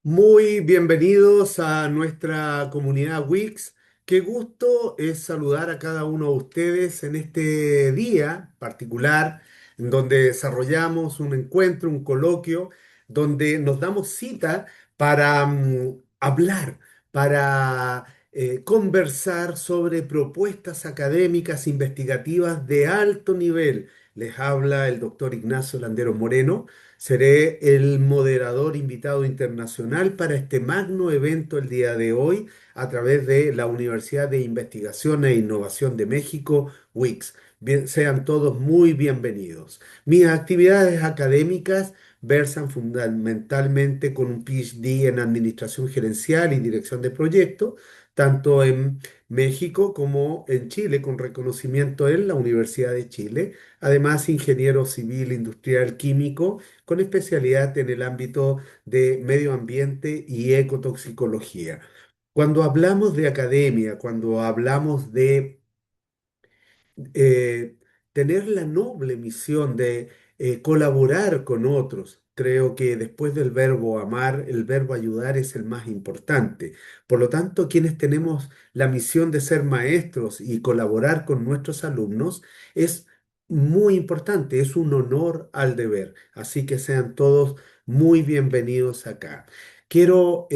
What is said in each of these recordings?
Muy bienvenidos a nuestra comunidad Wix. Qué gusto es saludar a cada uno de ustedes en este día particular en donde desarrollamos un encuentro, un coloquio, donde nos damos cita para hablar, para conversar sobre propuestas académicas investigativas de alto nivel. Les habla el doctor Ignacio Landeros Moreno. Seré el moderador invitado internacional para este magno evento el día de hoy a través de la Universidad de Investigación e Innovación de México, WIX. Sean todos muy bienvenidos. Mis actividades académicas versan fundamentalmente con un PhD en Administración Gerencial y Dirección de Proyectos, tanto en México como en Chile, con reconocimiento en la Universidad de Chile. Además, ingeniero civil, industrial, químico con especialidad en el ámbito de medio ambiente y ecotoxicología. Cuando hablamos de academia, cuando hablamos de eh, tener la noble misión de colaborar con otros. Creo que después del verbo amar, el verbo ayudar es el más importante. Por lo tanto, quienes tenemos la misión de ser maestros y colaborar con nuestros alumnos es muy importante, es un honor al deber. Así que sean todos muy bienvenidos acá. Quiero,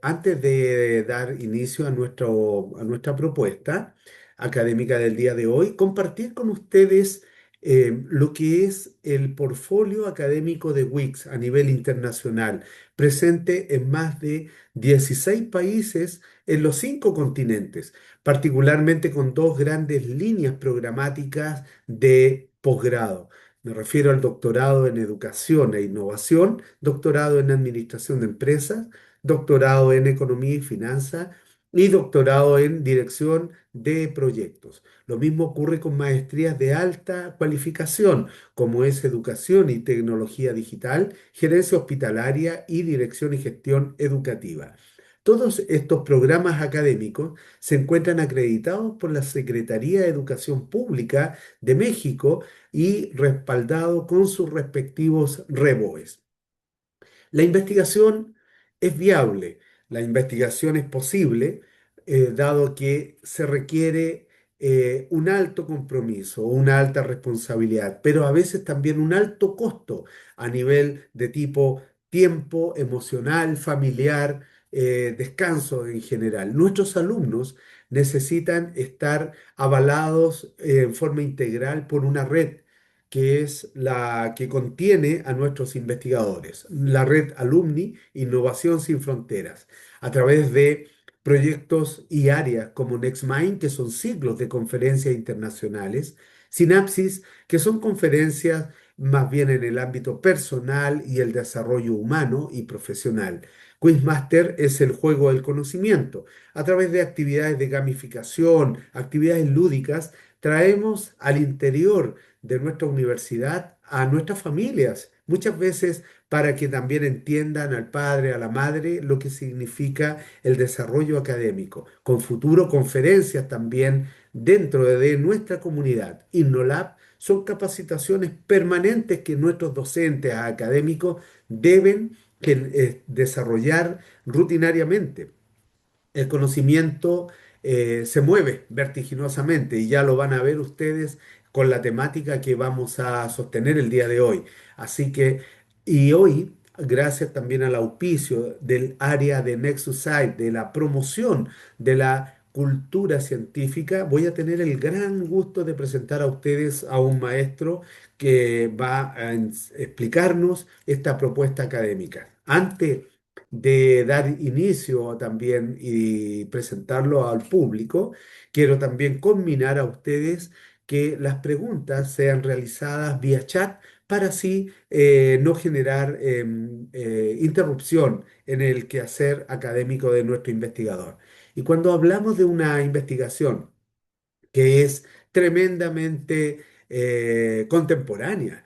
antes de dar inicio a a nuestra propuesta, académica del día de hoy, compartir con ustedes lo que es el portfolio académico de WIX a nivel internacional, presente en más de 16 países en los 5 continentes, particularmente con dos grandes líneas programáticas de posgrado. Me refiero al doctorado en educación e innovación, doctorado en administración de empresas, doctorado en economía y finanzas y doctorado en dirección de proyectos. Lo mismo ocurre con maestrías de alta cualificación, como es educación y tecnología digital, gerencia hospitalaria y dirección y gestión educativa. Todos estos programas académicos se encuentran acreditados por la Secretaría de Educación Pública de México y respaldados con sus respectivos REBOES. La investigación es viable, la investigación es posible, dado que se requiere un alto compromiso, una alta responsabilidad, pero a veces también un alto costo a nivel de tipo tiempo emocional, familiar, descanso en general. Nuestros alumnos necesitan estar avalados en forma integral por una red que es la que contiene a nuestros investigadores, la red Alumni Innovación Sin Fronteras, a través de proyectos y áreas como NextMind, que son ciclos de conferencias internacionales, Synapsis, que son conferencias más bien en el ámbito personal y el desarrollo humano y profesional. Quizmaster es el juego del conocimiento. A través de actividades de gamificación, actividades lúdicas, traemos al interior de nuestra universidad a nuestras familias, muchas veces para que también entiendan al padre, a la madre, lo que significa el desarrollo académico, con futuro conferencias también dentro de nuestra comunidad. InnoLab son capacitaciones permanentes que nuestros docentes académicos deben desarrollar rutinariamente. El conocimiento se mueve vertiginosamente y ya lo van a ver ustedes con la temática que vamos a sostener el día de hoy. Así que, y hoy, gracias también al auspicio del área de Nexus Site, de la promoción de la cultura científica, voy a tener el gran gusto de presentar a ustedes a un maestro que va a explicarnos esta propuesta académica. Antes de dar inicio también y presentarlo al público, quiero también combinar a ustedes que las preguntas sean realizadas vía chat para así no generar interrupción en el quehacer académico de nuestro investigador. Y cuando hablamos de una investigación que es tremendamente contemporánea,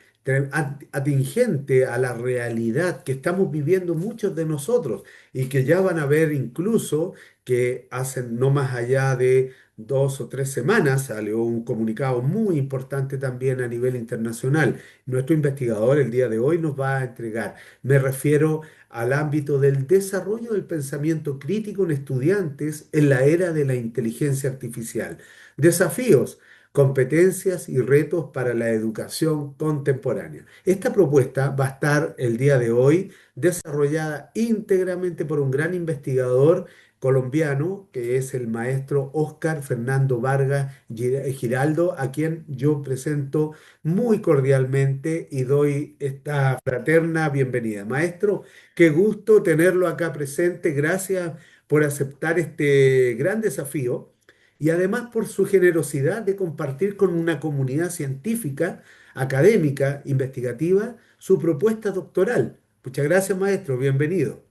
atingente a la realidad que estamos viviendo muchos de nosotros y que ya van a ver incluso que hacen no más allá de 2 o 3 semanas salió un comunicado muy importante también a nivel internacional. Nuestro investigador el día de hoy nos va a entregar. Me refiero al ámbito del desarrollo del pensamiento crítico en estudiantes en la era de la inteligencia artificial. Desafíos, competencias y retos para la educación contemporánea. Esta propuesta va a estar el día de hoy desarrollada íntegramente por un gran investigador colombiano, que es el maestro Óscar Fernando Vargas Giraldo, a quien yo presento muy cordialmente y doy esta fraterna bienvenida. Maestro, qué gusto tenerlo acá presente. Gracias por aceptar este gran desafío y además por su generosidad de compartir con una comunidad científica, académica, investigativa, su propuesta doctoral. Muchas gracias, maestro. Bienvenido.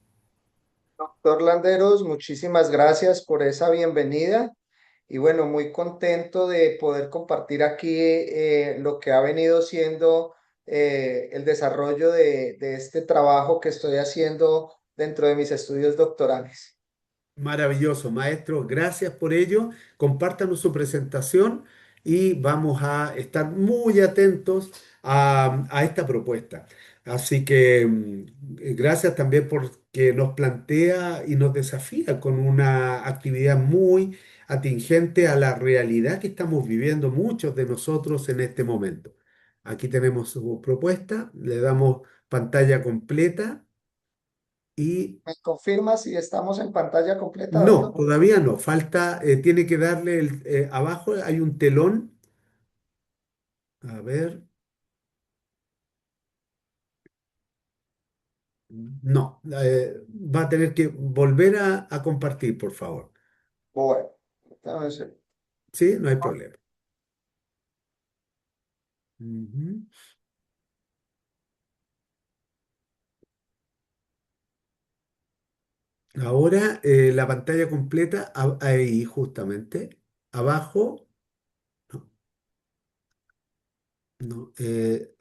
Doctor Landeros, muchísimas gracias por esa bienvenida y bueno, muy contento de poder compartir aquí lo que ha venido siendo el desarrollo de este trabajo que estoy haciendo dentro de mis estudios doctorales. Maravilloso, maestro. Gracias por ello. Compártanos su presentación y vamos a estar muy atentos a esta propuesta. Así que gracias también porque nos plantea y nos desafía con una actividad muy atingente a la realidad que estamos viviendo muchos de nosotros en este momento. Aquí tenemos su propuesta, le damos pantalla completa y ¿Me confirma si estamos en pantalla completa, no, doctor? todavía no. Falta, tiene que darle abajo hay un telón. A ver, no. Va a tener que volver a compartir, por favor. Bueno, entonces, Sí, no hay problema. Ujú. Ahora la pantalla completa, ahí justamente, abajo. No, no,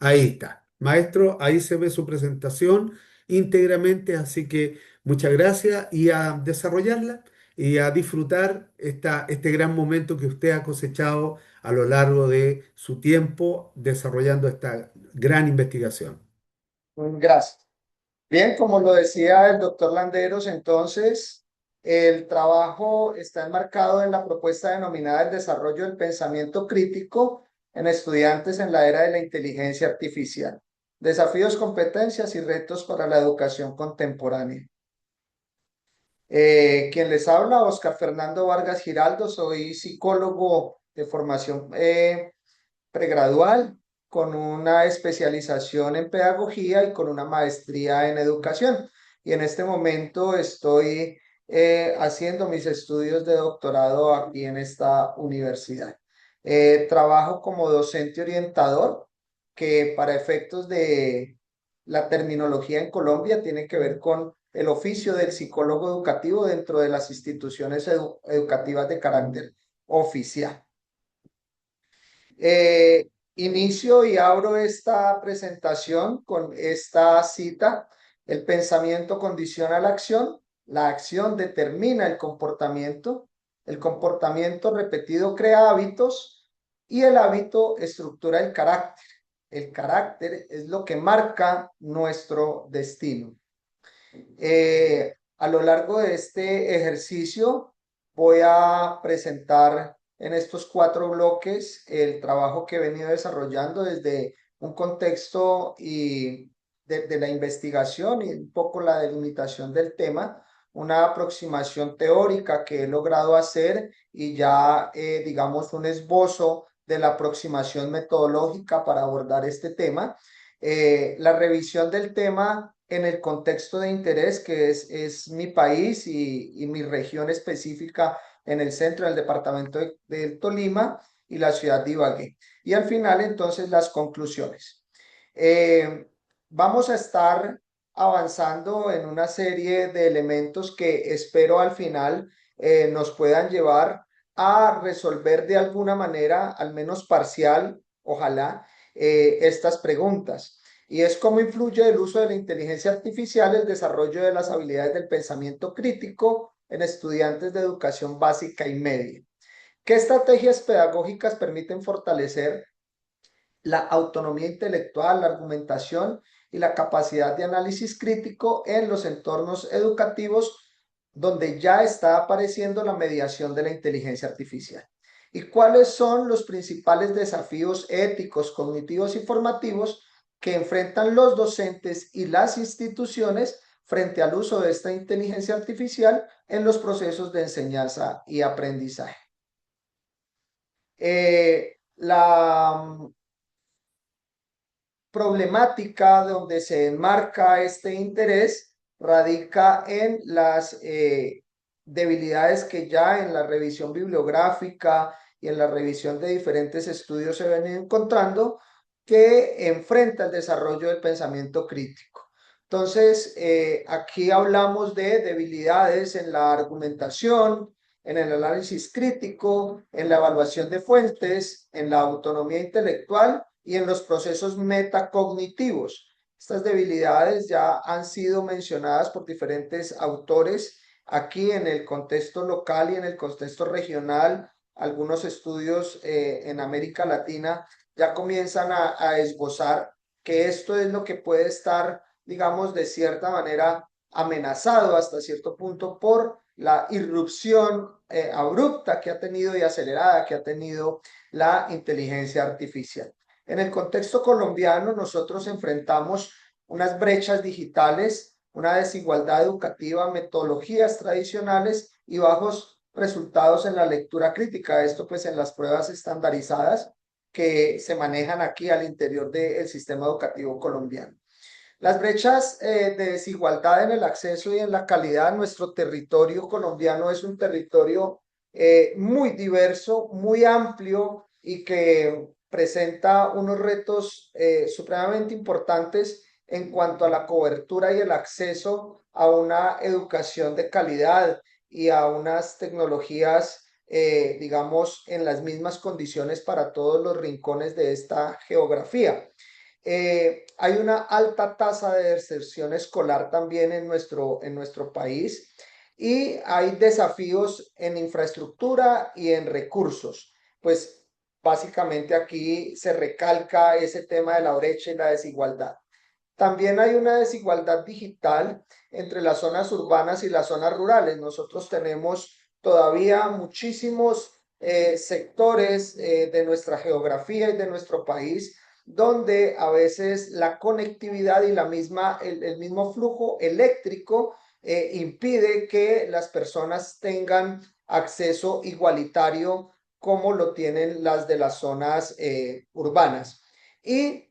ahí está. Maestro, ahí se ve su presentación íntegramente, así que muchas gracias y a desarrollarla y a disfrutar este gran momento que usted ha cosechado a lo largo de su tiempo desarrollando esta gran investigación. gracias. Bien, como lo decía el doctor Landeros, entonces el trabajo está enmarcado en la propuesta denominada el desarrollo del pensamiento crítico en estudiantes en la era de la inteligencia artificial. Desafíos, competencias y retos para la educación contemporánea. Quien les habla, Oscar Fernando Vargas Giraldo, soy psicólogo de formación pregradual con una especialización en pedagogía y con una maestría en educación. Y en este momento estoy haciendo mis estudios de doctorado aquí en esta universidad. Trabajo como docente orientador, que para efectos de la terminología en Colombia tiene que ver con el oficio del psicólogo educativo dentro de las instituciones educativas de carácter oficial. Inicio y abro esta presentación con esta cita. El pensamiento condiciona la acción determina el comportamiento repetido crea hábitos y el hábito estructura el carácter. El carácter es lo que marca nuestro destino. A lo largo de este ejercicio voy a presentar en estos 4 bloques el trabajo que he venido desarrollando desde un contexto y de la investigación y un poco la delimitación del tema, una aproximación teórica que he logrado hacer y ya digamos un esbozo de la aproximación metodológica para abordar este tema. La revisión del tema en el contexto de interés que es mi país y mi región específica en el centro del departamento del Tolima y la ciudad de Ibagué. Y al final, entonces, las conclusiones. Eh, Vamos a estar avanzando en una serie de elementos que espero al final nos puedan llevar a resolver de alguna manera, al menos parcial, ojalá, estas preguntas. Y es cómo influye el uso de la inteligencia artificial el desarrollo de las habilidades del pensamiento crítico en estudiantes de educación básica y media. ¿Qué estrategias pedagógicas permiten fortalecer la autonomía intelectual, la argumentación y la capacidad de análisis crítico en los entornos educativos donde ya está apareciendo la mediación de la inteligencia artificial? ¿Y cuáles son los principales desafíos éticos, cognitivos y formativos que enfrentan los docentes y las instituciones frente al uso de esta inteligencia artificial en los procesos de enseñanza y aprendizaje? La problemática donde se enmarca este interés radica en las debilidades que ya en la revisión bibliográfica y en la revisión de diferentes estudios se ven encontrando que enfrenta el desarrollo del pensamiento crítico. Entonces, aquí hablamos de debilidades en la argumentación, en el análisis crítico, en la evaluación de fuentes, en la autonomía intelectual y en los procesos metacognitivos. Estas debilidades ya han sido mencionadas por diferentes autores aquí en el contexto local y en el contexto regional. Algunos estudios en América Latina ya comienzan a esbozar que esto es lo que puede estar, digamos, de cierta manera amenazado hasta cierto punto por la irrupción abrupta que ha tenido y acelerada que ha tenido la inteligencia artificial. En el contexto colombiano, nosotros enfrentamos unas brechas digitales, una desigualdad educativa, metodologías tradicionales y bajos resultados en la lectura crítica. Esto pues en las pruebas estandarizadas que se manejan aquí al interior del sistema educativo colombiano. Las brechas de desigualdad en el acceso y en la calidad. Nuestro territorio colombiano es un territorio muy diverso, muy amplio y que presenta unos retos supremamente importantes en cuanto a la cobertura y el acceso a una educación de calidad y a unas tecnologías, digamos, en las mismas condiciones para todos los rincones de esta geografía. Hay una alta tasa de deserción escolar también en nuestro país y hay desafíos en infraestructura y en recursos. Pues básicamente aquí se recalca ese tema de la brecha y la desigualdad. También hay una desigualdad digital entre las zonas urbanas y las zonas rurales. Nosotros tenemos todavía muchísimos sectores de nuestra geografía y de nuestro país donde a veces la conectividad y el mismo flujo eléctrico impide que las personas tengan acceso igualitario como lo tienen las de las zonas urbanas. Y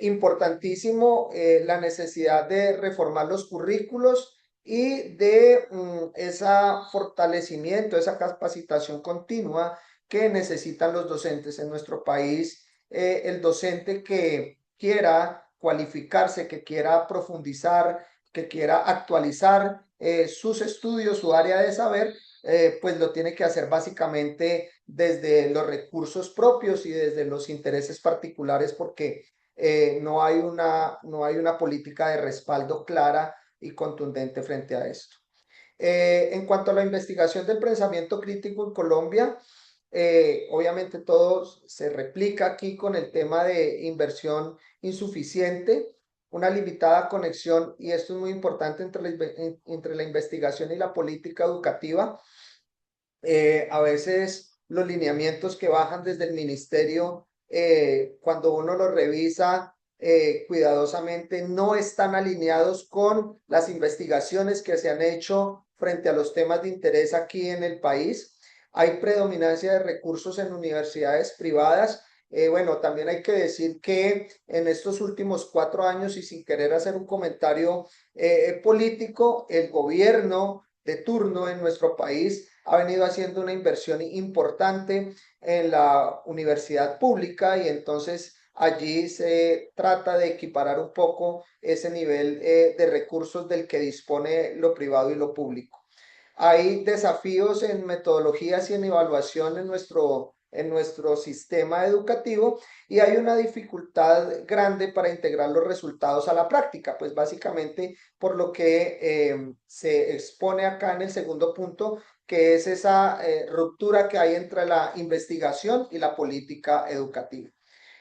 importantísimo la necesidad de reformar los currículos y de ese fortalecimiento, esa capacitación continua que necesitan los docentes en nuestro país. El docente que quiera cualificarse, que quiera profundizar, que quiera actualizar sus estudios, su área de saber, pues lo tiene que hacer básicamente desde los recursos propios y desde los intereses particulares porque no hay una política de respaldo clara y contundente frente a esto. En cuanto a la investigación del pensamiento crítico en Colombia, obviamente todo se replica aquí con el tema de inversión insuficiente, una limitada conexión, y esto es muy importante entre la investigación y la política educativa. A veces los lineamientos que bajan desde el ministerio, cuando uno los revisa cuidadosamente, no están alineados con las investigaciones que se han hecho frente a los temas de interés aquí en el país. Hay predominancia de recursos en universidades privadas. Bueno, también hay que decir que en estos últimos 4 años, y sin querer hacer un comentario político, el gobierno de turno en nuestro país ha venido haciendo una inversión importante en la universidad pública y entonces allí se trata de equiparar un poco ese nivel de recursos del que dispone lo privado y lo público. Hay desafíos en metodologías y en evaluación en nuestro en nuestro sistema educativo y hay una dificultad grande para integrar los resultados a la práctica, pues básicamente por lo que se expone acá en el segundo punto, que es esa ruptura que hay entre la investigación y la política educativa.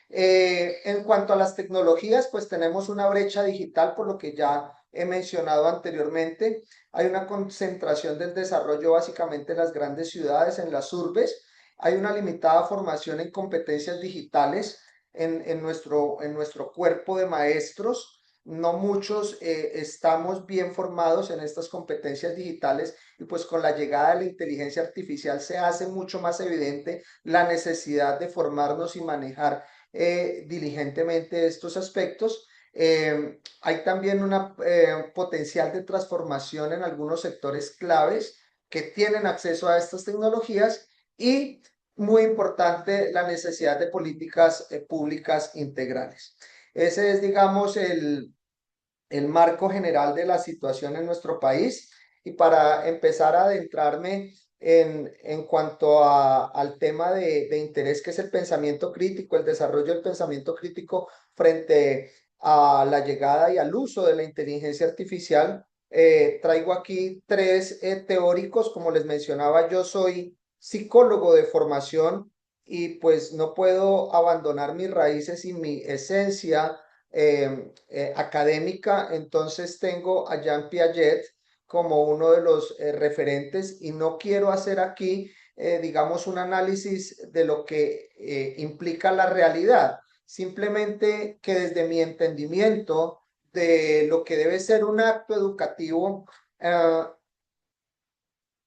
En cuanto a las tecnologías, pues tenemos una brecha digital, por lo que ya he mencionado anteriormente. Hay una concentración del desarrollo básicamente en las grandes ciudades, en las urbes. Hay una limitada formación en competencias digitales en nuestro cuerpo de maestros. No muchos estamos bien formados en estas competencias digitales y pues con la llegada de la inteligencia artificial se hace mucho más evidente la necesidad de formarnos y manejar diligentemente estos aspectos. Hay también un potencial de transformación en algunos sectores claves que tienen acceso a estas tecnologías y, muy importante, la necesidad de políticas públicas integrales. Ese es, digamos, el marco general de la situación en nuestro país. Y para empezar a adentrarme en cuanto al tema de interés que es el pensamiento crítico, el desarrollo del pensamiento crítico frente a la llegada y al uso de la inteligencia artificial, traigo aquí tres teóricos. Como les mencionaba, yo soy psicólogo de formación y pues no puedo abandonar mis raíces y mi esencia académica. Entonces tengo a Jean Piaget como uno de los referentes y no quiero hacer aquí, digamos, un análisis de lo que implica la realidad, simplemente que desde mi entendimiento de lo que debe ser un acto educativo, eh,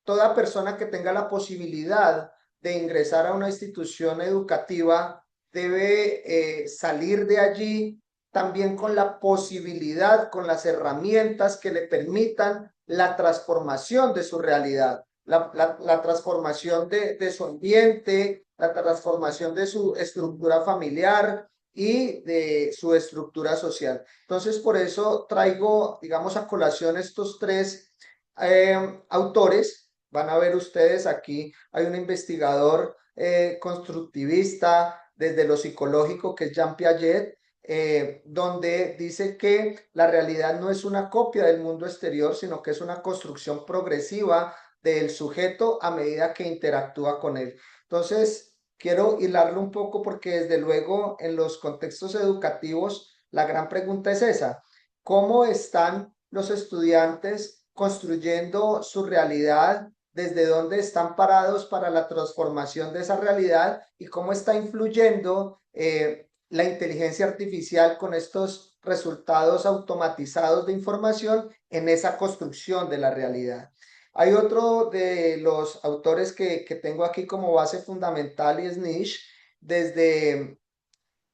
toda persona que tenga la posibilidad de ingresar a una institución educativa debe salir de allí también con la posibilidad, con las herramientas que le permitan la transformación de su realidad, la transformación de su ambiente, la transformación de su estructura familiar y de su estructura social. Entonces, por eso traigo, digamos, a colación estos tres autores. Van a ver ustedes aquí, hay un investigador constructivista desde lo psicológico que es Jean Piaget, donde dice que la realidad no es una copia del mundo exterior, sino que es una construcción progresiva del sujeto a medida que interactúa con él. Entonces, quiero hilarlo un poco porque desde luego en los contextos educativos la gran pregunta es esa: ¿cómo están los estudiantes construyendo su realidad? ¿Desde dónde están parados para la transformación de esa realidad y cómo está influyendo la inteligencia artificial con estos resultados automatizados de información en esa construcción de la realidad? Hay otro de los autores que tengo aquí como base fundamental y es Nietzsche, desde,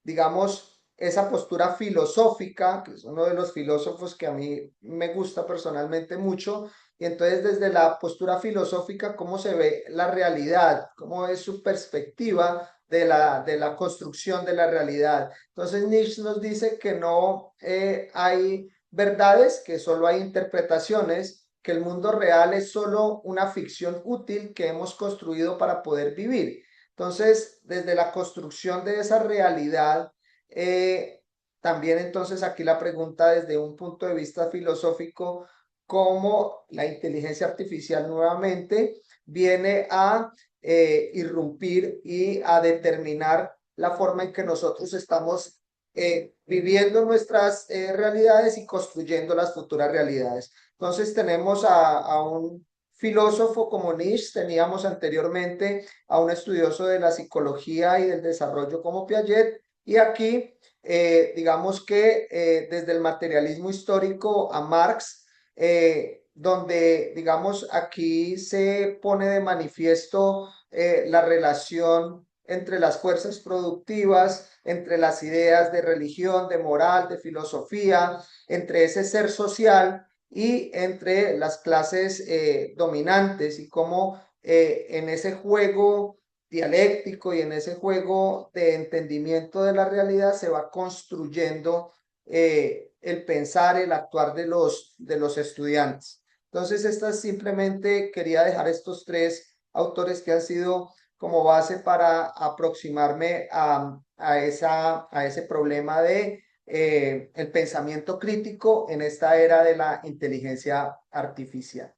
digamos, esa postura filosófica, que es uno de los filósofos que a mí me gusta personalmente mucho. Y entonces desde la postura filosófica, cómo se ve la realidad, cómo es su perspectiva de la construcción de la realidad. Entonces Nietzsche nos dice que no hay verdades, que solo hay interpretaciones, que el mundo real es solo una ficción útil que hemos construido para poder vivir. Entonces, desde la construcción de esa realidad, eh, también entonces aquí la pregunta desde un punto de vista filosófico, cómo la inteligencia artificial nuevamente viene a irrumpir y a determinar la forma en que nosotros estamos viviendo nuestras realidades y construyendo las futuras realidades. Entonces tenemos a un filósofo como Nietzsche, teníamos anteriormente a un estudioso de la psicología y del desarrollo como Piaget, y aquí digamos que desde el materialismo histórico a Marx, donde digamos aquí se pone de manifiesto la relación entre las fuerzas productivas, entre las ideas de religión, de moral, de filosofía, entre ese ser social y entre las clases dominantes, y cómo en ese juego dialéctico y en ese juego de entendimiento de la realidad se va construyendo el pensar, el actuar de los estudiantes. Entonces, esta simplemente quería dejar estos tres autores que han sido como base para aproximarme a ese problema de el pensamiento crítico en esta era de la inteligencia artificial.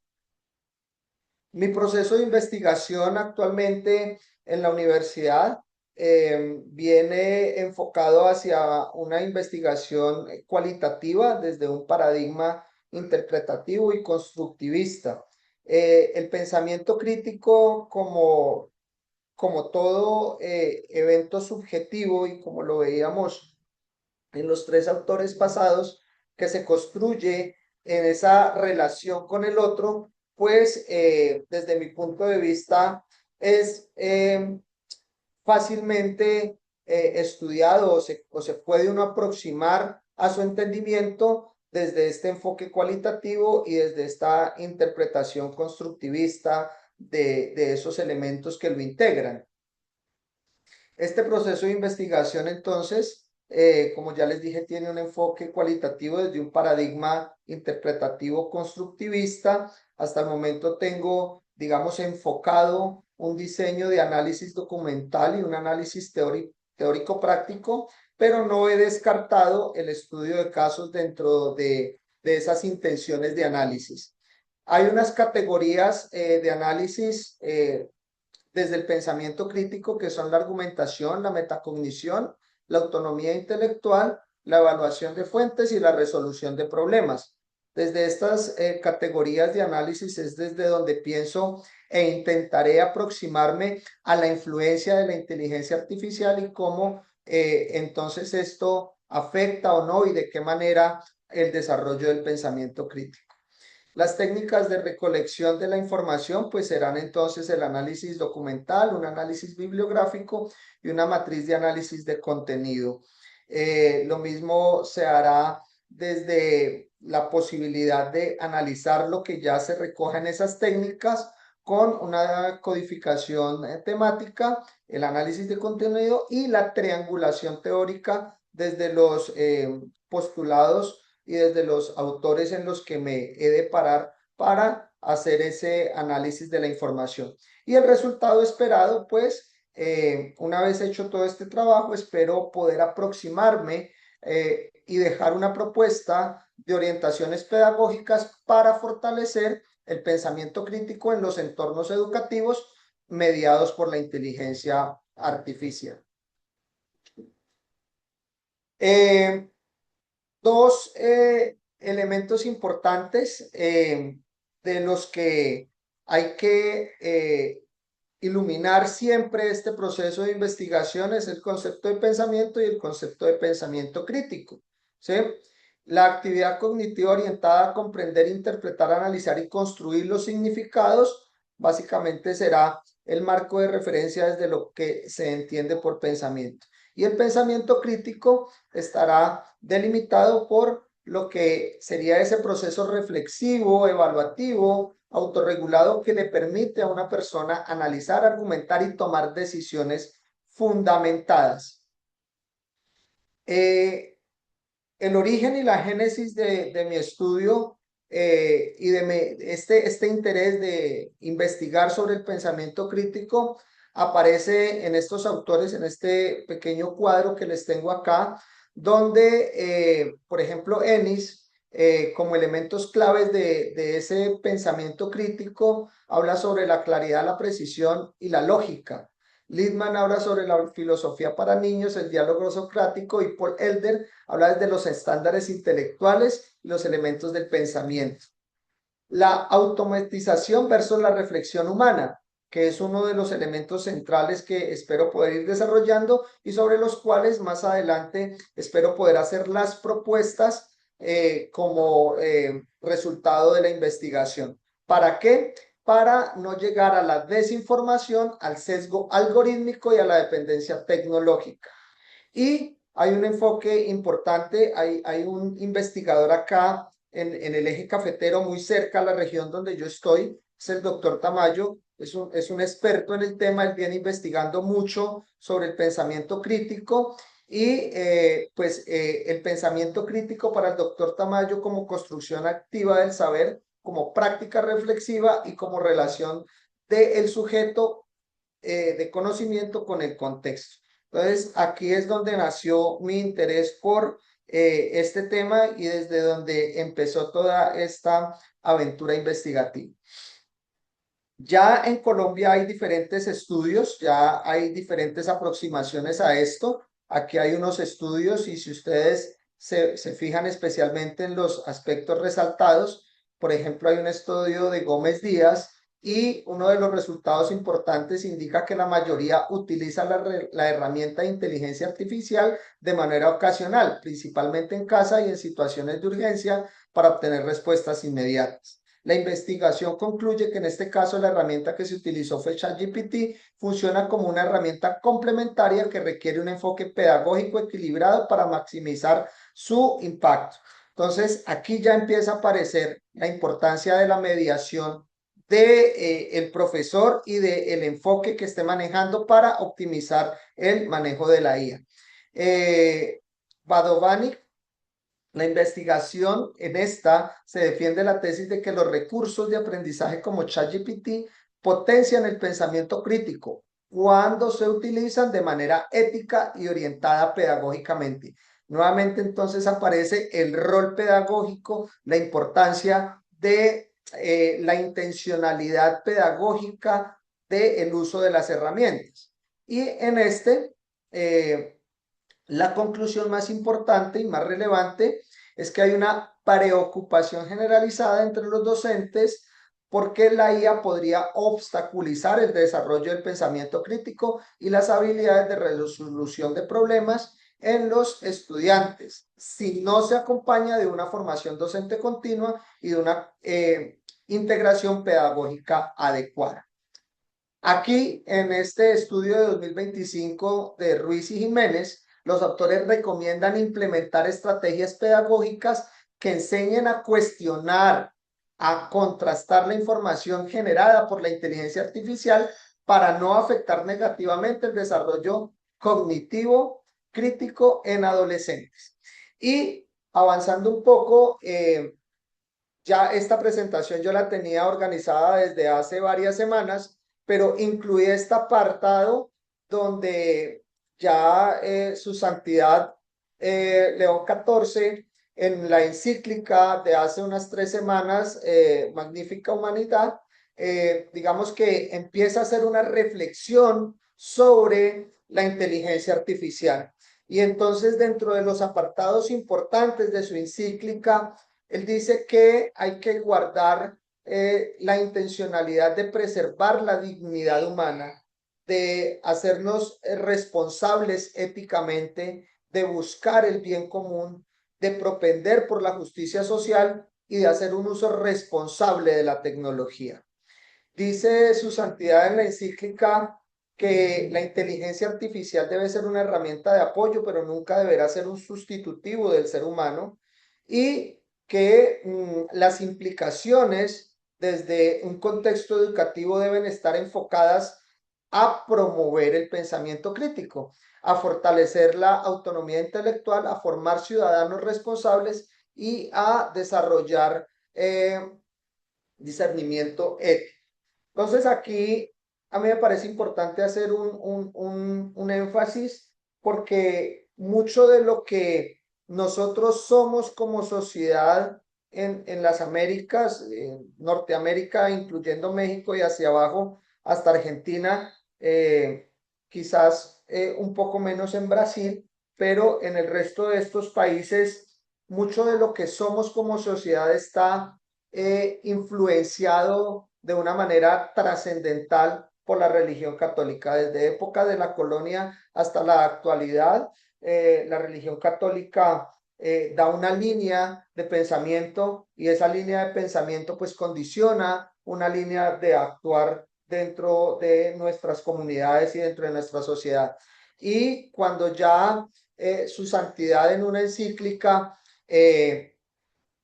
Mi proceso de investigación actualmente en la universidad viene enfocado hacia una investigación cualitativa desde un paradigma interpretativo y constructivista. El pensamiento crítico como todo evento subjetivo y como lo veíamos en los tres autores pasados, que se construye en esa relación con el otro, pues desde mi punto de vista es fácilmente estudiado o se puede uno aproximar a su entendimiento desde este enfoque cualitativo y desde esta interpretación constructivista de esos elementos que lo integran. Este proceso de investigación, entonces, como ya les dije, tiene un enfoque cualitativo desde un paradigma interpretativo constructivista. Hasta el momento tengo, digamos, enfocado un diseño de análisis documental y un análisis teórico práctico, pero no he descartado el estudio de casos dentro de esas intenciones de análisis. Hay unas categorías de análisis desde el pensamiento crítico, que son la argumentación, la metacognición, la autonomía intelectual, la evaluación de fuentes y la resolución de problemas. Desde estas categorías de análisis es desde donde pienso e intentaré aproximarme a la influencia de la inteligencia artificial y cómo entonces esto afecta o no y de qué manera el desarrollo del pensamiento crítico. Las técnicas de recolección de la información pues serán entonces el análisis documental, un análisis bibliográfico y una matriz de análisis de contenido. Lo mismo se hará desde la posibilidad de analizar lo que ya se recoge en esas técnicas con una codificación temática, el análisis de contenido y la triangulación teórica desde los postulados y desde los autores en los que me he de parar para hacer ese análisis de la información. Y el resultado esperado, pues, una vez hecho todo este trabajo, espero poder aproximarme y dejar una propuesta de orientaciones pedagógicas para fortalecer el pensamiento crítico en los entornos educativos mediados por la inteligencia artificial. Eh, Dos elementos importantes de los que hay que iluminar siempre este proceso de investigación es el concepto de pensamiento y el concepto de pensamiento crítico, ¿sí? La actividad cognitiva orientada a comprender, interpretar, analizar y construir los significados básicamente será el marco de referencia desde lo que se entiende por pensamiento. Y el pensamiento crítico estará delimitado por lo que sería ese proceso reflexivo, evaluativo, autorregulado que le permite a una persona analizar, argumentar y tomar decisiones fundamentadas. El origen y la génesis de mi estudio y este interés de investigar sobre el pensamiento crítico aparece en estos autores, en este pequeño cuadro que les tengo acá, donde, por ejemplo, Ennis, como elementos claves de ese pensamiento crítico, habla sobre la claridad, la precisión y la lógica. Littman habla sobre la filosofía para niños, el diálogo socrático, y Paul Elder habla desde los estándares intelectuales y los elementos del pensamiento. La automatización versus la reflexión humana, que es uno de los elementos centrales que espero poder ir desarrollando y sobre los cuales más adelante espero poder hacer las propuestas como resultado de la investigación. ¿Para qué? Para no llegar a la desinformación, al sesgo algorítmico y a la dependencia tecnológica. Y hay un enfoque importante, hay un investigador acá en el eje cafetero, muy cerca a la región donde yo estoy, es el doctor Tamayo, es un experto en el tema, él viene investigando mucho sobre el pensamiento crítico y el pensamiento crítico para el doctor Tamayo como construcción activa del saber, como práctica reflexiva y como relación del sujeto de conocimiento con el contexto. Entonces, aquí es donde nació mi interés por este tema y desde donde empezó toda esta aventura investigativa. Ya en Colombia hay diferentes estudios, ya hay diferentes aproximaciones a esto. Aquí hay unos estudios y si ustedes se fijan especialmente en los aspectos resaltados, por ejemplo, hay un estudio de Gómez Díaz y uno de los resultados importantes indica que la mayoría utiliza la herramienta de inteligencia artificial de manera ocasional, principalmente en casa y en situaciones de urgencia para obtener respuestas inmediatas. La investigación concluye que en este caso la herramienta que se utilizó fue ChatGPT, funciona como una herramienta complementaria que requiere un enfoque pedagógico equilibrado para maximizar su impacto. Entonces, aquí ya empieza a aparecer la importancia de la mediación de el profesor y del enfoque que esté manejando para optimizar el manejo de la IA. Badovani, la investigación en esta se defiende la tesis de que los recursos de aprendizaje como ChatGPT potencian el pensamiento crítico cuando se utilizan de manera ética y orientada pedagógicamente. Nuevamente entonces aparece el rol pedagógico, la importancia de la intencionalidad pedagógica del uso de las herramientas. Y en eh, la conclusión más importante y más relevante es que hay una preocupación generalizada entre los docentes porque la IA podría obstaculizar el desarrollo del pensamiento crítico y las habilidades de resolución de problemas en los estudiantes, si no se acompaña de una formación docente continua y de una integración pedagógica adecuada. Aquí, en este estudio de 2025 de Ruiz y Jiménez, los autores recomiendan implementar estrategias pedagógicas que enseñen a cuestionar, a contrastar la información generada por la inteligencia artificial para no afectar negativamente el desarrollo cognitivo crítico en adolescentes. Y avanzando un poco, ya esta presentación yo la tenía organizada desde hace varias semanas, pero incluye este apartado donde ya su santidad León XIV en la encíclica de hace unas 3 semanas, Magnífica Humanidad, digamos que empieza a hacer una reflexión sobre la inteligencia artificial. Y entonces dentro de los apartados importantes de su encíclica, él dice que hay que guardar la intencionalidad de preservar la dignidad humana, de hacernos responsables éticamente, de buscar el bien común, de propender por la justicia social y de hacer un uso responsable de la tecnología. Dice su santidad en la encíclica que la inteligencia artificial debe ser una herramienta de apoyo, pero nunca deberá ser un sustitutivo del ser humano y que las implicaciones desde un contexto educativo deben estar enfocadas a promover el pensamiento crítico, a fortalecer la autonomía intelectual, a formar ciudadanos responsables y a desarrollar discernimiento ético. Entonces aquí a mí me parece importante hacer un énfasis porque mucho de lo que nosotros somos como sociedad en las Américas, en Norteamérica, incluyendo México y hacia abajo hasta Argentina, quizás un poco menos en Brasil, pero en el resto de estos países, mucho de lo que somos como sociedad está influenciado de una manera trascendental por la religión católica. Desde época de la colonia hasta la actualidad, la religión católica da una línea de pensamiento y esa línea de pensamiento pues condiciona una línea de actuar dentro de nuestras comunidades y dentro de nuestra sociedad. Y cuando ya su santidad en una encíclica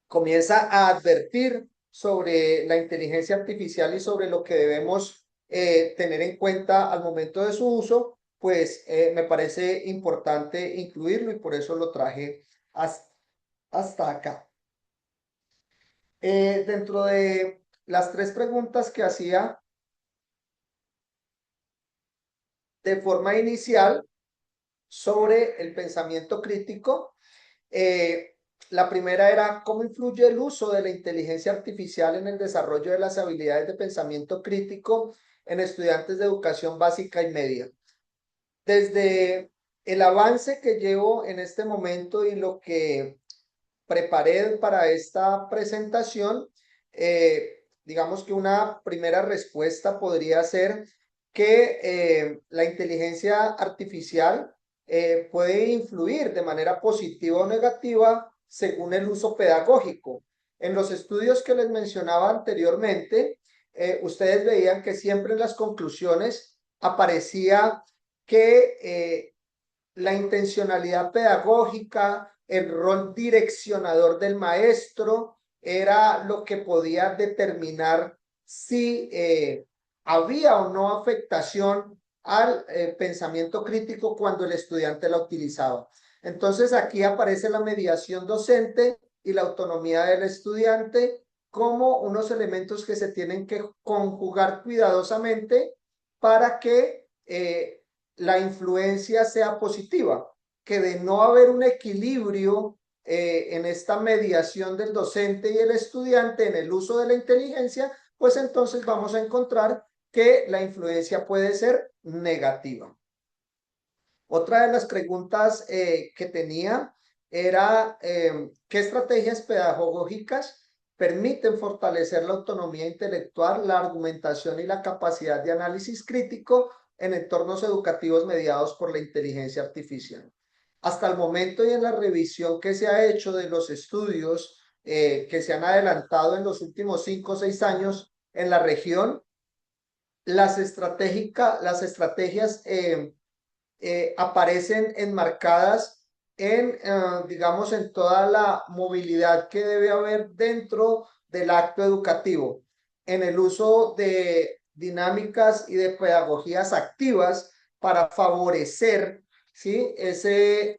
comienza a advertir sobre la inteligencia artificial y sobre lo que debemos tener en cuenta al momento de su uso, pues me parece importante incluirlo y por eso lo traje hasta acá. Dentro de las 3 preguntas que hacía de forma inicial sobre el pensamiento crítico. Eh, la primera era cómo influye el uso de la inteligencia artificial en el desarrollo de las habilidades de pensamiento crítico en estudiantes de educación básica y media. Desde el avance que llevo en este momento y lo que preparé para esta presentación, digamos que una primera respuesta podría ser que la inteligencia artificial puede influir de manera positiva o negativa según el uso pedagógico. En los estudios que les mencionaba anteriormente, ustedes veían que siempre en las conclusiones aparecía que la intencionalidad pedagógica, el rol direccionador del maestro, era lo que podía determinar si había o no afectación al pensamiento crítico cuando el estudiante la utilizaba. Entonces aquí aparece la mediación docente y la autonomía del estudiante como unos elementos que se tienen que conjugar cuidadosamente para que la influencia sea positiva, que de no haber un equilibrio en esta mediación del docente y el estudiante en el uso de la inteligencia, pues entonces vamos a encontrar que la influencia puede ser negativa. Otra de las preguntas que tenía era ¿qué estrategias pedagógicas permiten fortalecer la autonomía intelectual, la argumentación y la capacidad de análisis crítico en entornos educativos mediados por la inteligencia artificial? Hasta el momento y en la revisión que se ha hecho de los estudios que se han adelantado en los últimos 5 o 6 años en la región, las estrategias aparecen enmarcadas en, digamos, en toda la movilidad que debe haber dentro del acto educativo, en el uso de dinámicas y de pedagogías activas para favorecer, ¿sí?, ese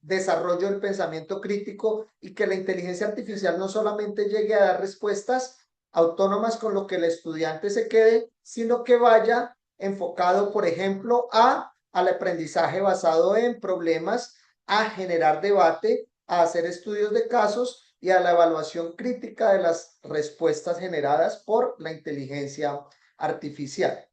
desarrollo del pensamiento crítico y que la inteligencia artificial no solamente llegue a dar respuestas autónomas con lo que el estudiante se quede, sino que vaya enfocado, por ejemplo, al aprendizaje basado en problemas, a generar debate, a hacer estudios de casos y a la evaluación crítica de las respuestas generadas por la inteligencia artificial.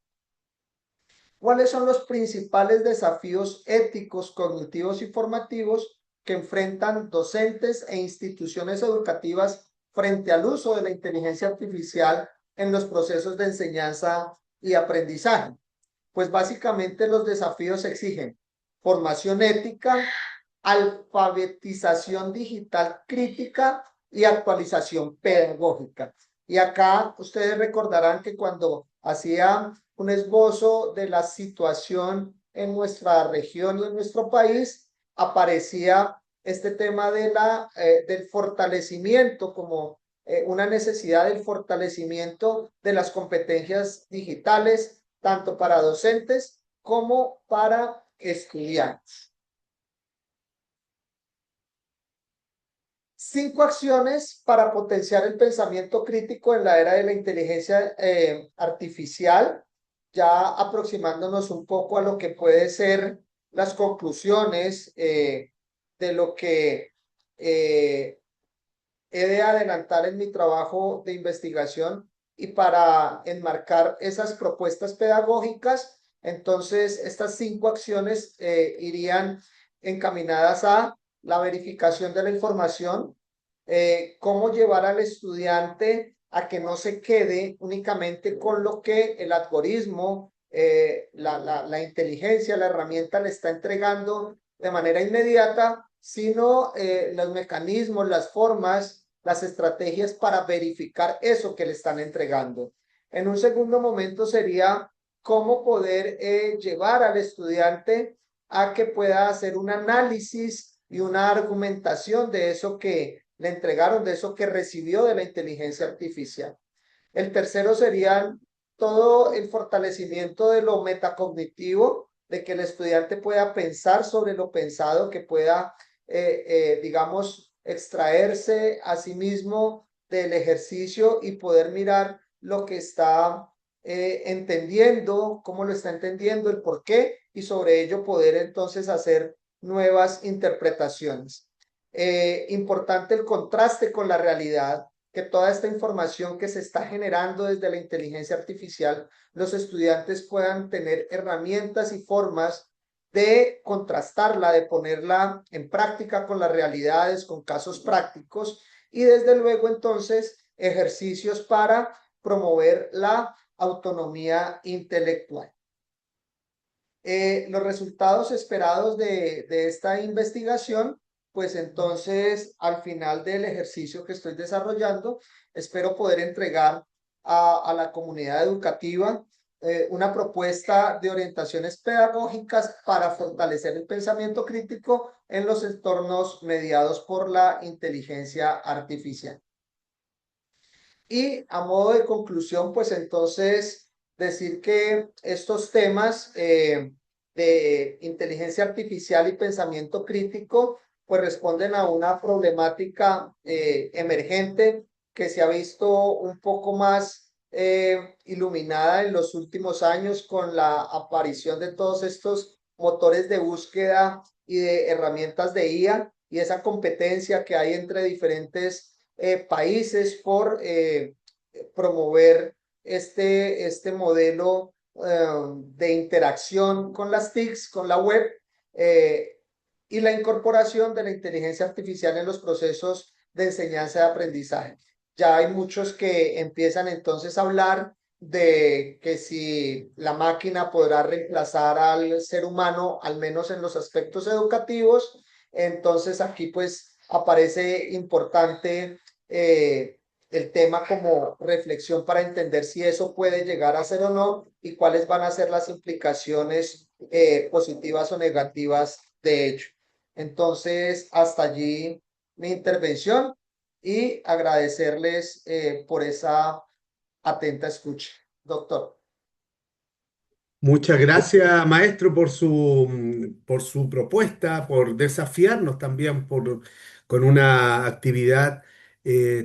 ¿Cuáles son los principales desafíos éticos, cognitivos y formativos que enfrentan docentes e instituciones educativas frente al uso de la inteligencia artificial en los procesos de enseñanza y aprendizaje? Pues básicamente los desafíos exigen formación ética, alfabetización digital crítica y actualización pedagógica. Y acá ustedes recordarán que cuando hacía un esbozo de la situación en nuestra región y en nuestro país, aparecía este tema del fortalecimiento como una necesidad del fortalecimiento de las competencias digitales, tanto para docentes como para estudiantes. 5 acciones para potenciar el pensamiento crítico en la era de la inteligencia artificial, ya aproximándonos un poco a lo que puede ser las conclusiones de lo que he de adelantar en mi trabajo de investigación y para enmarcar esas propuestas pedagógicas. Entonces, estas 5 acciones irían encaminadas a la verificación de la información, cómo llevar al estudiante a que no se quede únicamente con lo que el algoritmo, la inteligencia, la herramienta le está entregando de manera inmediata, sino los mecanismos, las formas, las estrategias para verificar eso que le están entregando. En un segundo momento sería cómo poder llevar al estudiante a que pueda hacer un análisis y una argumentación de eso que le entregaron, de eso que recibió de la inteligencia artificial. El tercero sería todo el fortalecimiento de lo metacognitivo, de que el estudiante pueda pensar sobre lo pensado, que pueda, digamos, extraerse a sí mismo del ejercicio y poder mirar lo que está entendiendo, cómo lo está entendiendo, el por qué, y sobre ello poder entonces hacer nuevas interpretaciones. Importante el contraste con la realidad, que toda esta información que se está generando desde la inteligencia artificial, los estudiantes puedan tener herramientas y formas de contrastarla, de ponerla en práctica con las realidades, con casos prácticos y desde luego entonces ejercicios para promover la autonomía intelectual. Los resultados esperados de esta investigación, pues entonces al final del ejercicio que estoy desarrollando, espero poder entregar a la comunidad educativa una propuesta de orientaciones pedagógicas para fortalecer el pensamiento crítico en los entornos mediados por la inteligencia artificial. Y a modo de conclusión, pues entonces decir que estos temas de inteligencia artificial y pensamiento crítico, pues responden a una problemática emergente que se ha visto un poco más iluminada en los últimos años con la aparición de todos estos motores de búsqueda y de herramientas de IA y esa competencia que hay entre diferentes países por promover este modelo de interacción con las TICs, con la web, eh, y la incorporación de la inteligencia artificial en los procesos de enseñanza y aprendizaje. Ya hay muchos que empiezan entonces a hablar de que si la máquina podrá reemplazar al ser humano, al menos en los aspectos educativos, entonces aquí pues aparece importante el tema como reflexión para entender si eso puede llegar a ser o no y cuáles van a ser las implicaciones positivas o negativas de ello. Entonces, hasta allí mi intervención y agradecerles por esa atenta escucha. Doctor. Muchas gracias, maestro, por su propuesta, por desafiarnos también con una actividad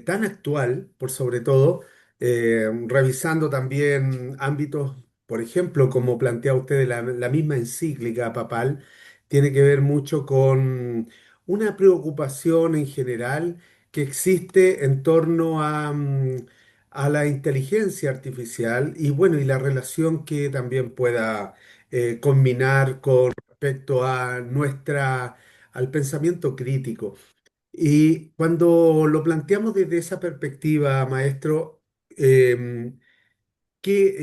tan actual, por sobre todo, revisando también ámbitos, por ejemplo, como plantea usted la misma encíclica papal, tiene que ver mucho con una preocupación en general que existe en torno a la inteligencia artificial y bueno, y la relación que también pueda combinar con respecto a al pensamiento crítico. Y cuando lo planteamos desde esa perspectiva, maestro, que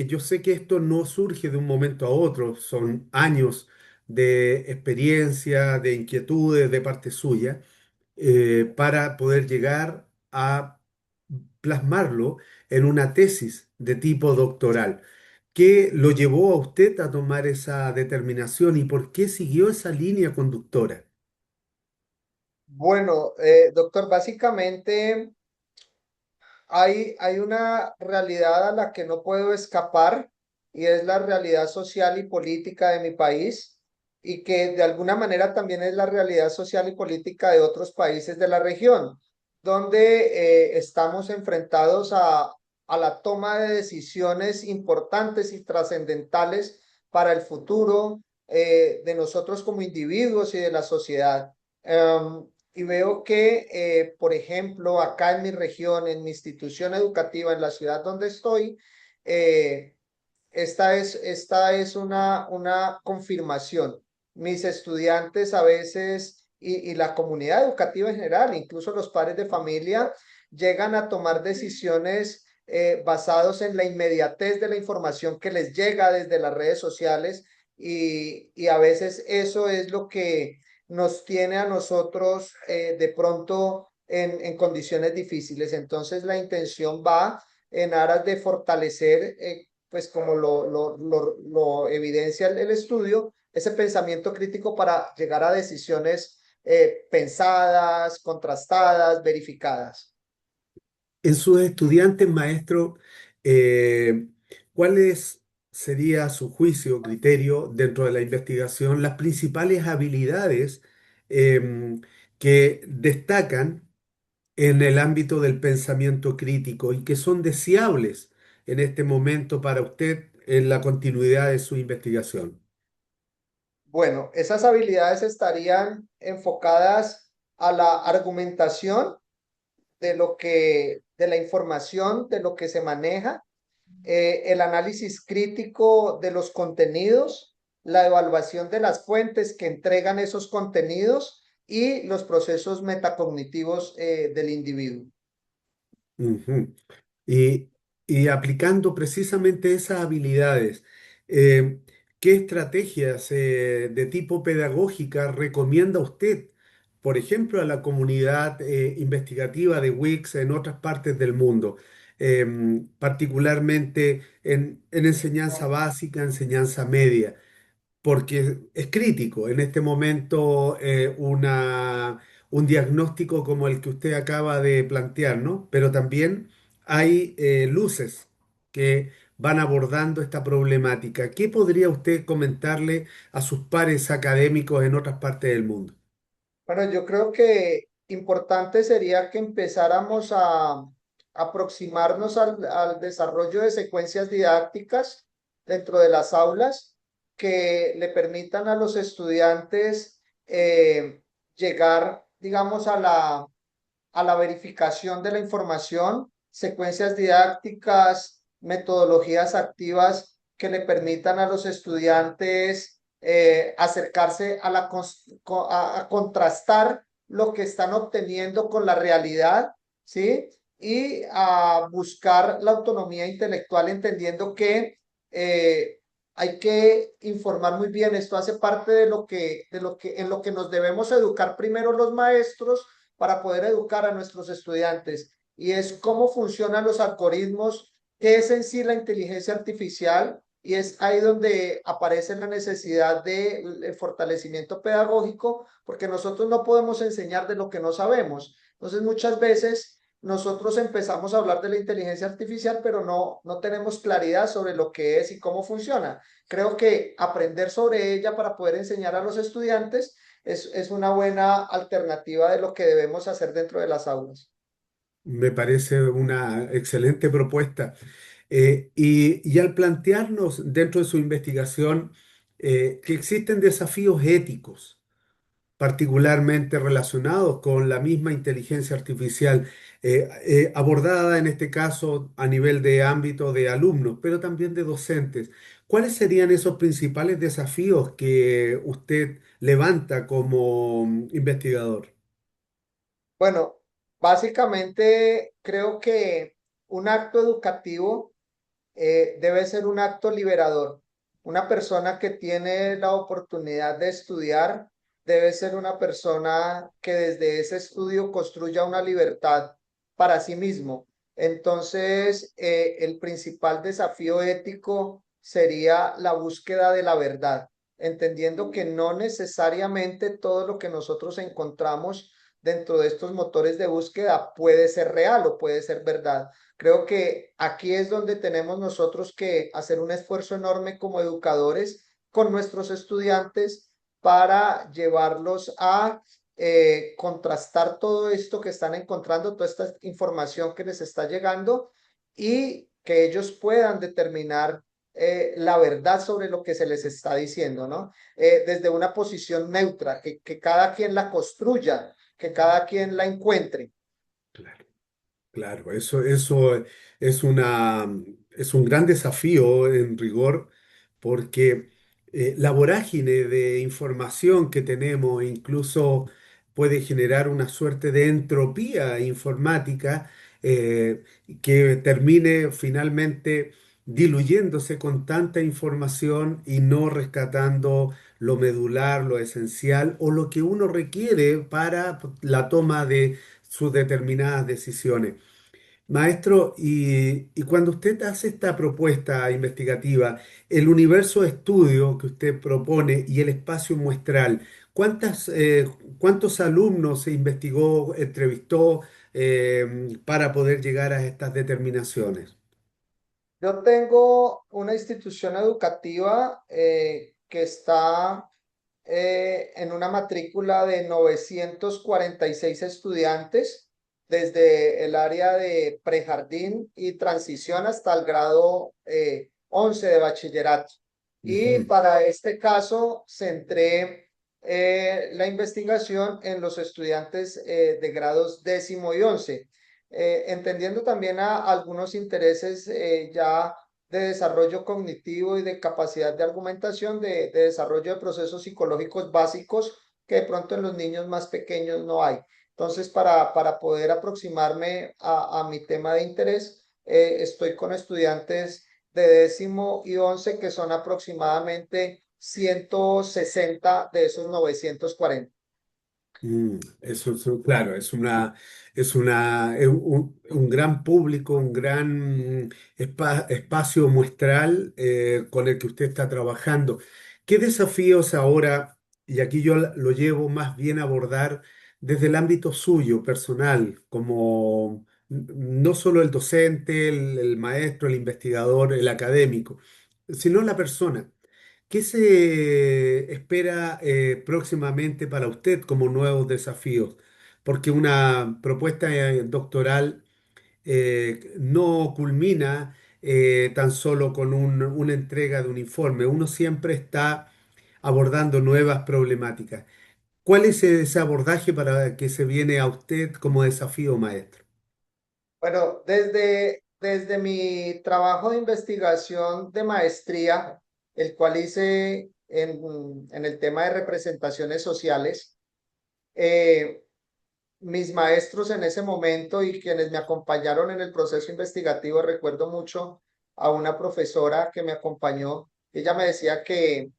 yo sé que esto no surge de un momento a otro, son años de experiencia, de inquietudes de parte suya para poder llegar a plasmarlo en una tesis de tipo doctoral. ¿Qué lo llevó a usted a tomar esa determinación y por qué siguió esa línea conductora? Bueno, doctor, básicamente hay una realidad a la que no puedo escapar y es la realidad social y política de mi país y que de alguna manera también es la realidad social y política de otros países de la región, donde estamos enfrentados a la toma de decisiones importantes y trascendentales para el futuro de nosotros como individuos y de la sociedad. Y veo que, por ejemplo, acá en mi región, en mi institución educativa, en la ciudad donde estoy, eh, esta es una confirmación. Mis estudiantes a veces y la comunidad educativa en general, incluso los padres de familia, llegan a tomar decisiones basados en la inmediatez de la información que les llega desde las redes sociales y a veces eso es lo que nos tiene a nosotros de pronto en condiciones difíciles. Entonces la intención va en aras de fortalecer pues como lo evidencia el estudio, ese pensamiento crítico para llegar a decisiones pensadas, contrastadas, verificadas. En sus estudiantes, maestro, ¿cuáles sería a su juicio o criterio dentro de la investigación las principales habilidades que destacan en el ámbito del pensamiento crítico y que son deseables en este momento para usted en la continuidad de su investigación? Bueno, esas habilidades estarían enfocadas a la argumentación de la información, de lo que se maneja, el análisis crítico de los contenidos, la evaluación de las fuentes que entregan esos contenidos y los procesos metacognitivos del individuo. Ujú. Y, y aplicando precisamente esas habilidades, eh, ¿qué estrategias de tipo pedagógica recomienda usted, por ejemplo, a la comunidad investigativa de Wix en otras partes del mundo, particularmente en enseñanza básica, enseñanza media? Porque es crítico en este momento un diagnóstico como el que usted acaba de plantear, ¿no? Pero también hay luces que van abordando esta problemática. ¿Qué podría usted comentarle a sus pares académicos en otras partes del mundo? Bueno, yo creo que importante sería que empezáramos a aproximarnos al desarrollo de secuencias didácticas dentro de las aulas que le permitan a los estudiantes llegar, digamos, a la verificación de la información, secuencias didácticas, metodologías activas que le permitan a los estudiantes acercarse a, a contrastar lo que están obteniendo con la realidad, ¿sí? Y a buscar la autonomía intelectual, entendiendo que hay que informar muy bien. Esto hace parte en lo que nos debemos educar primero los maestros para poder educar a nuestros estudiantes. Y es cómo funcionan los algoritmos, qué es en sí la inteligencia artificial, y es ahí donde aparece la necesidad de fortalecimiento pedagógico, porque nosotros no podemos enseñar de lo que no sabemos. Entonces, muchas veces nosotros empezamos a hablar de la inteligencia artificial, pero no tenemos claridad sobre lo que es y cómo funciona. Creo que aprender sobre ella para poder enseñar a los estudiantes es una buena alternativa de lo que debemos hacer dentro de las aulas. Me parece una excelente propuesta. Y al plantearnos dentro de su investigación que existen desafíos éticos, particularmente relacionados con la misma inteligencia artificial, abordada en este caso a nivel de ámbito de alumnos, pero también de docentes. ¿Cuáles serían esos principales desafíos que usted levanta como investigador? Bueno, básicamente creo que un acto educativo debe ser un acto liberador. Una persona que tiene la oportunidad de estudiar debe ser una persona que desde ese estudio construya una libertad para sí mismo. Entonces, el principal desafío ético sería la búsqueda de la verdad, entendiendo que no necesariamente todo lo que nosotros encontramos dentro de estos motores de búsqueda puede ser real o puede ser verdad. Creo que aquí es donde tenemos nosotros que hacer un esfuerzo enorme como educadores con nuestros estudiantes para llevarlos a contrastar todo esto que están encontrando, toda esta información que les está llegando y que ellos puedan determinar la verdad sobre lo que se les está diciendo, ¿no? Desde una posición neutra, que cada quien la construya, que cada quien la encuentre. Claro. Claro, eso es es un gran desafío en rigor, porque la vorágine de información que tenemos incluso puede generar una suerte de entropía informática que termine finalmente diluyéndose con tanta información y no rescatando lo medular, lo esencial o lo que uno requiere para la toma de sus determinadas decisiones. Maestro, y cuando usted hace esta propuesta investigativa, el universo de estudio que usted propone y el espacio muestral, ¿cuántos alumnos se investigó, entrevistó para poder llegar a estas determinaciones? Yo tengo una institución educativa que está en una matrícula de 946 estudiantes. desde el área de prejardín y transición hasta el grado 11 de bachillerato. Y Ujú, para este caso, centré la investigación en los estudiantes de grados décimo y once, entendiendo también a algunos intereses ya de desarrollo cognitivo y de capacidad de argumentación, de desarrollo de procesos psicológicos básicos que de pronto en los niños más pequeños no hay. Entonces, para poder aproximarme a mi tema de interés, estoy con estudiantes de décimo y once que son aproximadamente 160 de esos 940. claro, es un gran público, un gran espacio muestral con el que usted está trabajando. ¿Qué desafíos ahora, y aquí yo lo llevo más bien a abordar desde el ámbito suyo, personal, como no solo el docente, el maestro, el investigador, el académico, sino la persona? ¿Qué se espera próximamente para usted como nuevos desafíos? Porque una propuesta doctoral no culmina tan solo con una entrega de un informe. Uno siempre está abordando nuevas problemáticas. ¿Cuál es ese abordaje para que se viene a usted como desafío, maestro? Bueno, desde mi trabajo de investigación de maestría, el cual hice en el tema de representaciones sociales, eh, mis maestros en ese momento y quienes me acompañaron en el proceso investigativo, recuerdo mucho a una profesora que me acompañó. Ella me decía que,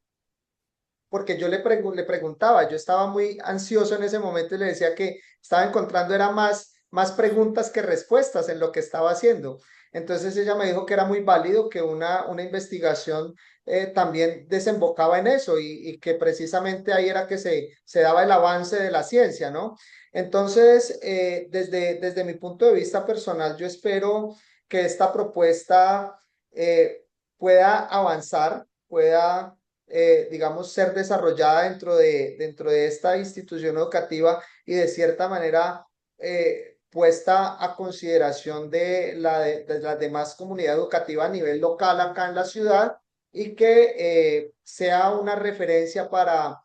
porque yo le preguntaba, yo estaba muy ansioso en ese momento y le decía que estaba encontrando era más preguntas que respuestas en lo que estaba haciendo. Entonces ella me dijo que era muy válido que una investigación también desembocaba en eso y que precisamente ahí era que se daba el avance de la ciencia, ¿no? Entonces, desde mi punto de vista personal, yo espero que esta propuesta pueda avanzar, pueda digamos, ser desarrollada dentro de esta institución educativa y de cierta manera puesta a consideración de la demás comunidad educativa a nivel local acá en la ciudad y que sea una referencia para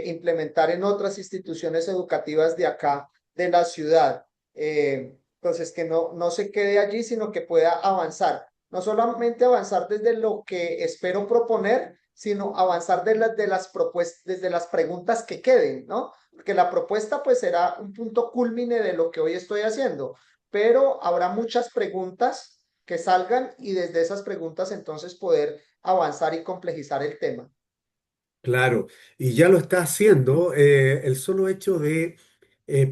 implementar en otras instituciones educativas de acá, de la ciudad. Entonces, que no se quede allí, sino que pueda avanzar. No solamente avanzar desde lo que espero proponer, sino avanzar de las propuestas, desde las preguntas que queden, ¿no? Porque la propuesta pues será un punto culmine de lo que hoy estoy haciendo, pero habrá muchas preguntas que salgan y desde esas preguntas entonces poder avanzar y complejizar el tema. Claro, y ya lo está haciendo. El solo hecho de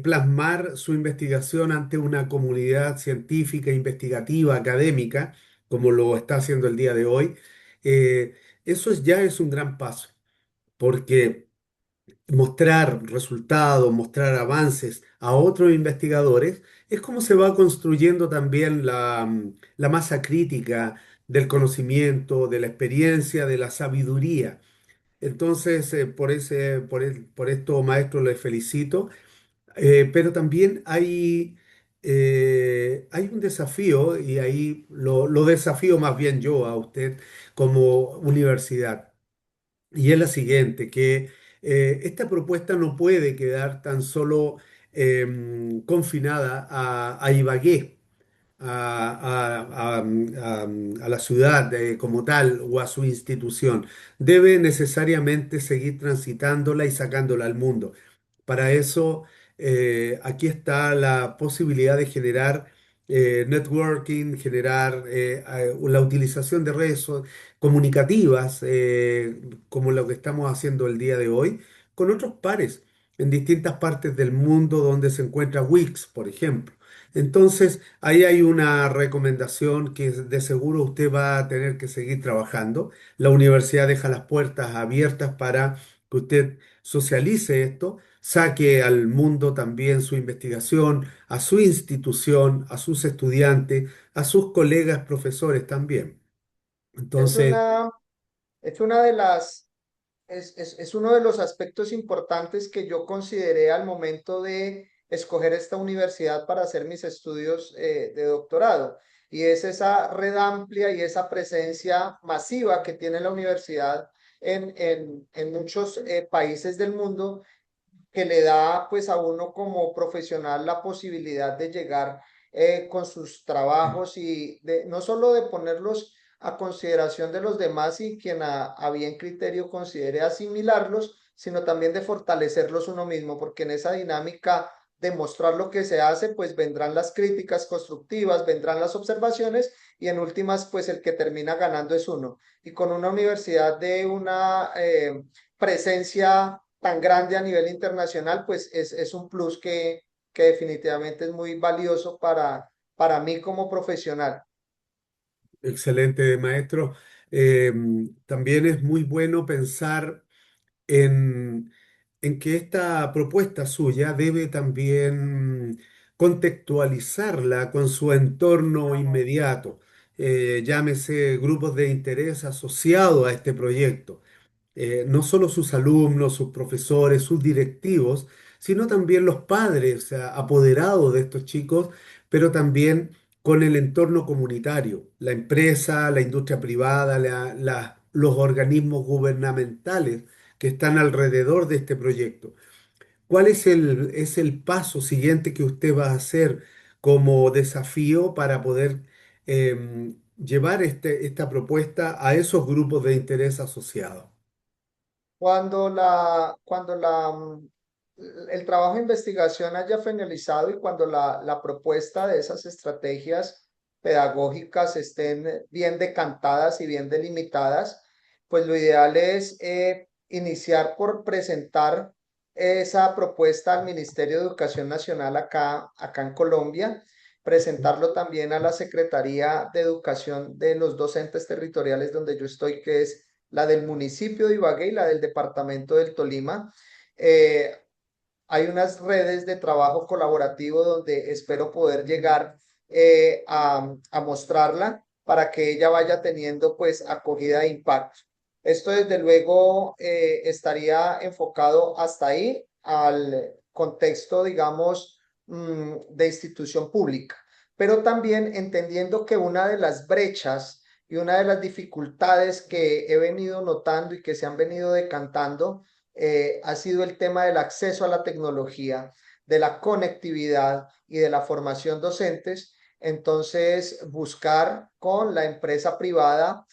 plasmar su investigación ante una comunidad científica, investigativa, académica, como lo está haciendo el día de hoy, eh, ya es un gran paso, porque mostrar resultados, mostrar avances a otros investigadores, es como se va construyendo también la masa crítica del conocimiento, de la experiencia, de la sabiduría. Entonces, por esto, maestro, les felicito. Pero también hay un desafío, y ahí lo desafío más bien yo a usted como universidad, y es la siguiente, que esta propuesta no puede quedar tan solo confinada a Ibagué, a la ciudad como tal o a su institución. Debe necesariamente seguir transitándola y sacándola al mundo. Para eso, aquí está la posibilidad de generar networking, generar la utilización de comunicativas, como lo que estamos haciendo el día de hoy, con otros pares en distintas partes del mundo donde se encuentra Wix, por ejemplo. Entonces, ahí hay una recomendación que de seguro usted va a tener que seguir trabajando. La universidad deja las puertas abiertas para que usted socialice esto, saque al mundo también su investigación, a su institución, a sus estudiantes, a sus colegas profesores también. Es Entonces, una, es una de las, es uno de los aspectos importantes que yo consideré al momento de escoger esta universidad para hacer mis estudios de doctorado. Y es esa red amplia y esa presencia masiva que tiene la universidad en muchos países del mundo que le da pues a uno como profesional la posibilidad de llegar con sus trabajos y de no solo de ponerlos a consideración de los demás y quien a bien criterio considere asimilarlos, sino también de fortalecerlos uno mismo, porque en esa dinámica de mostrar lo que se hace, pues vendrán las críticas constructivas, vendrán las observaciones y en últimas, pues el que termina ganando es uno. Y con una universidad de una presencia tan grande a nivel internacional, pues es un plus que definitivamente es muy valioso para mí como profesional. Excelente, maestro. Eh, También es muy bueno pensar en, en que esta propuesta suya debe también contextualizarla con su entorno inmediato. Llámese grupos de interés asociados a este proyecto, no solo sus alumnos, sus profesores, sus directivos, sino también los padres, apoderados de estos chicos, pero también con el entorno comunitario, la empresa, la industria privada, los organismos gubernamentales que están alrededor de este proyecto. ¿Cuál es el paso siguiente que usted va a hacer como desafío para poder llevar esta propuesta a esos grupos de interés asociados? El trabajo de investigación haya finalizado y cuando la propuesta de esas estrategias pedagógicas estén bien decantadas y bien delimitadas, pues lo ideal es iniciar por presentar esa propuesta al Ministerio de Educación Nacional acá en Colombia, presentarlo también a la Secretaría de Educación de los docentes territoriales donde yo estoy, que es la del municipio de Ibagué y la del departamento del Tolima. Eh, Hay unas redes de trabajo colaborativo donde espero poder llegar a mostrarla para que ella vaya teniendo pues acogida e impacto. Esto desde luego estaría enfocado hasta ahí al contexto, digamos, de institución pública, pero también entendiendo que una de las brechas y una de las dificultades que he venido notando y que se han venido decantando ha sido el tema del acceso a la tecnología, de la conectividad y de la formación docentes. Entonces, buscar con la empresa privada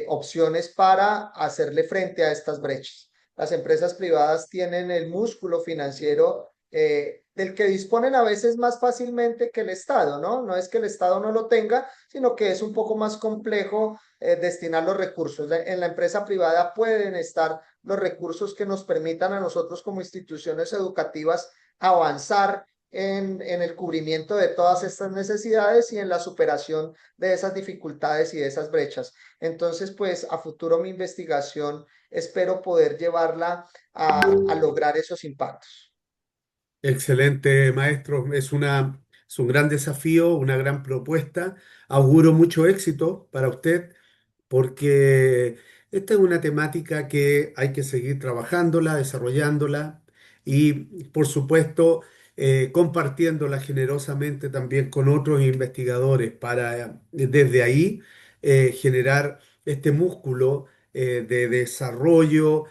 opciones para hacerle frente a estas brechas. Las empresas privadas tienen el músculo financiero del que disponen a veces más fácilmente que el Estado, ¿no? No es que el Estado no lo tenga, sino que es un poco más complejo destinar los recursos. En la empresa privada pueden estar los recursos que nos permitan a nosotros como instituciones educativas avanzar en el cubrimiento de todas estas necesidades y en la superación de esas dificultades y de esas brechas. Entonces, pues a futuro mi investigación espero poder llevarla a lograr esos impactos. Excelente, maestro. Es un gran desafío, una gran propuesta. Auguro mucho éxito para usted porque esta es una temática que hay que seguir trabajándola, desarrollándola y, por supuesto, compartiéndola generosamente también con otros investigadores para desde ahí generar este músculo de desarrollo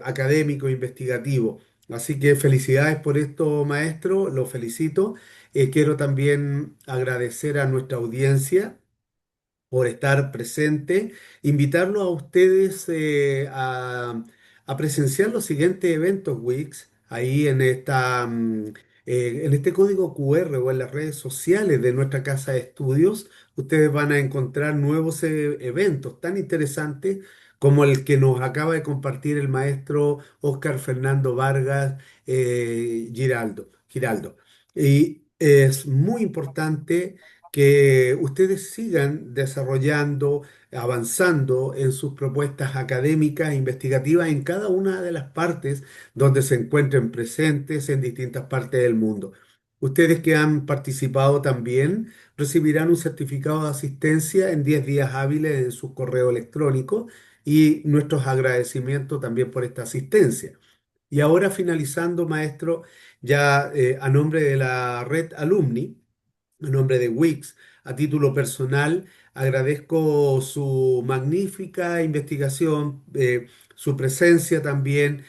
académico e investigativo. Así que felicidades por esto, maestro, lo felicito. Quiero también agradecer a nuestra audiencia por estar presente, invitarlos a ustedes a presenciar los siguientes eventos Wix, ahí en este código QR o en las redes sociales de nuestra casa de estudios, ustedes van a encontrar nuevos eventos tan interesantes como el que nos acaba de compartir el maestro Óscar Fernando Vargas Giraldo. Y es muy importante que ustedes sigan desarrollando, avanzando en sus propuestas académicas e investigativas en cada una de las partes donde se encuentren presentes en distintas partes del mundo. Ustedes que han participado también recibirán un certificado de asistencia en 10 días hábiles en su correo electrónico y nuestros agradecimientos también por esta asistencia. Y ahora finalizando, maestro, ya a nombre de la red Alumni, a nombre de Wix, a título personal, agradezco su magnífica investigación, su presencia también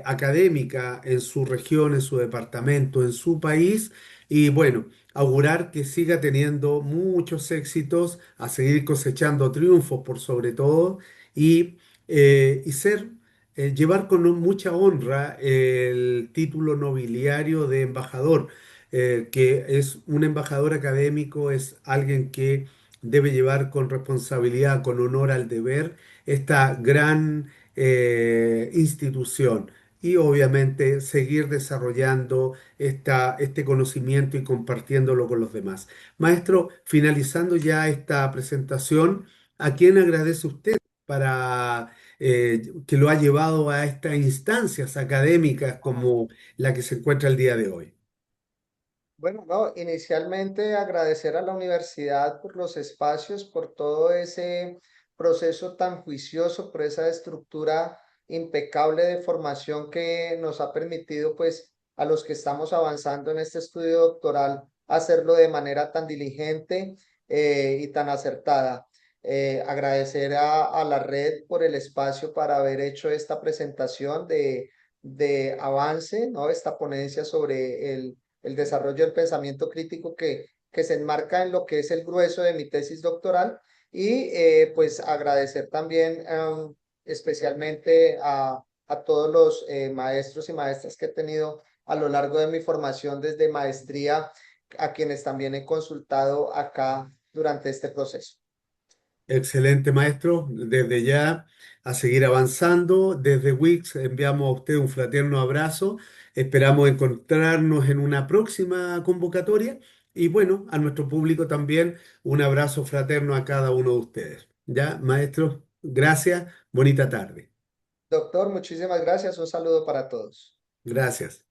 académica en su región, en su departamento, en su país y bueno, augurar que siga teniendo muchos éxitos, a seguir cosechando triunfos por sobre todo y ser, llevar con mucha honra el título nobiliario de embajador que es un embajador académico, es alguien que debe llevar con responsabilidad, con honor al deber, esta gran institución y obviamente seguir desarrollando este conocimiento y compartiéndolo con los demás. Maestro, finalizando ya esta presentación, ¿a quién agradece usted para que lo ha llevado a estas instancias académicas como la que se encuentra el día de hoy? Bueno, no, inicialmente agradecer a la universidad por los espacios, por todo ese proceso tan juicioso, por esa estructura impecable de formación que nos ha permitido, pues, a los que estamos avanzando en este estudio doctoral, hacerlo de manera tan diligente y tan acertada. Agradecer a la red por el espacio para haber hecho esta presentación de avance, ¿no? Esta ponencia sobre el desarrollo del pensamiento crítico que se enmarca en lo que es el grueso de mi tesis doctoral y pues agradecer también especialmente a todos los maestros y maestras que he tenido a lo largo de mi formación desde maestría, a quienes también he consultado acá durante este proceso. Excelente, maestro. Desde ya a seguir avanzando. Desde Wix enviamos a usted un fraterno abrazo. Esperamos encontrarnos en una próxima convocatoria. Y bueno, a nuestro público también un abrazo fraterno a cada uno de ustedes. Ya, maestro, gracias. Bonita tarde. Doctor, muchísimas gracias. Un saludo para todos. Gracias.